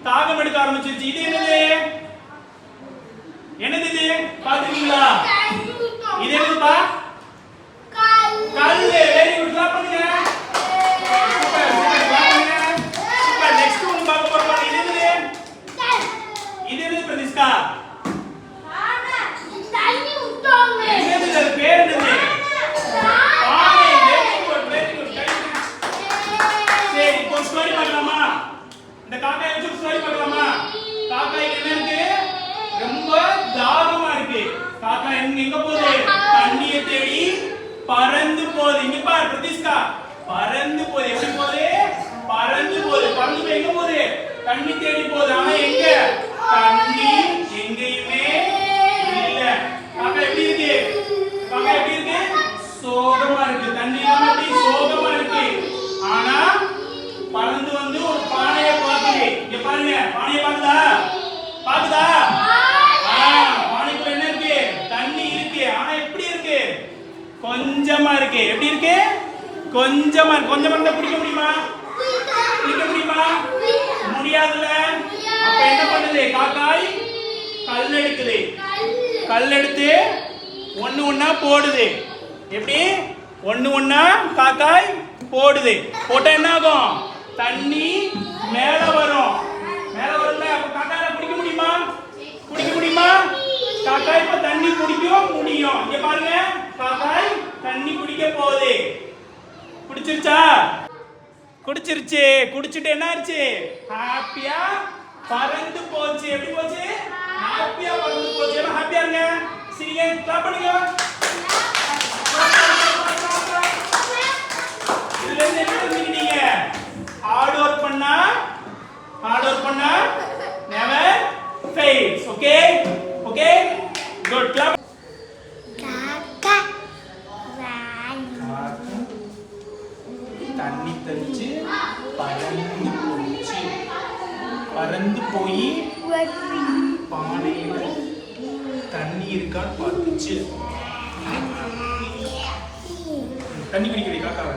தாகம் எடுக்க ஆரம்பிச்சிருச்சு. இது என்னது? என்னது இது? பாத்துக்கீங்களா? இது என்னதுப்பா? கல்லு. Very good. கிளாப் பண்ணுங்க. Super super. கிளாப் பண்ணுங்க. சூப்பர். நெக்ஸ்ட் ஒன்னு பார்க்க போறோம். இது என்னது? இது என்னது பிரதிஷ்கா? தண்ணி ஊத்துவாங்க. என்னது இது? பேர் என்னது? பானை. Very good very good. சரி இப்போ ஸ்டோரி பார்க்கலாமா? இந்த காக்காயை வச்சு ஸ்டோரி பார்க்கலாமா? காக்காய்க்கு என்ன இருக்கு? ரொம்ப தாகமா இருக்கு. காக்கா எங்க போகுது? தண்ணியை தேடி பறந்து போகுது. இங்க பாரு பிரதிஷ்கா, பறந்து போகுது. எப்படி போகுது? பறந்து போகுது. பறந்து போய் எங்க போகுது? தண்ணி தேடி போகுது. ஆனா எங்க? தண்ணி எங்கேயுமே இல்ல. காக்கா எப்படி இருக்கு? காக்கா எப்படி இருக்கு? சோகமா இருக்கு. தண்ணி இல்லாம எப்படி சோகமா இருக்கு. ஆனா பறந்து வந்து ஒரு பானையை பார்க்குது. இங்க பாருங்க, பானையை பாக்குதா? பாக்குதா? பானைக்குள்ள என்ன இருக்கு? தண்ணி இருக்கு. ஆனா எப்படி இருக்கு? கொஞ்சமா இருக்கு. எப்படி இருக்கு? கொஞ்சமா இருக்கு. கொஞ்சமா இருந்தா குடிக்க முடியுமா? குடிக்க முடியுமா? முடியாதுல்ல. அப்ப என்ன பண்ணுது? காக்காய் கல் எடுக்குது. கல் எடுத்து ஒண்ணு ஒண்ணா போடுது. எப்படி? ஒண்ணு ஒண்ணா காக்காய் போடுது. போட்டா என்ன ஆகும்? தண்ணி மேல வரும். மேல வரல. அப்ப காக்காய் குடிக்க முடியுமா? குடிக்க முடியுமா? காக்காய் இப்ப தண்ணி குடிக்க முடியும். இங்க பாருங்க, காக்காய் தண்ணி குடிக்க போகுது. குடிச்சிருச்சா? குடிச்சிருச்சு. குடிச்சிட்டு என்ன ஆச்சு? ஹாப்பியா பறந்து போச்சு. எப்படி போச்சு? ஹாப்பியா பறந்து போச்சு. எல்லாம் ஹாப்பியா இருங்க. சரிங்க. கிளாப் பண்ணுங்க. இதுல இருந்து என்ன தெரிஞ்சுக்கிட்டீங்க? ஹார்ட் ஒர்க் பண்ணா never fails. Okay? Okay? Good. Clap. காக்கா தண்ணி தெளிச்சு பறந்து போச்சு. பறந்து போய் பானையில தண்ணி இருக்கான்னு பார்த்துச்சு. தண்ணி குடிக்கவே காக்காவை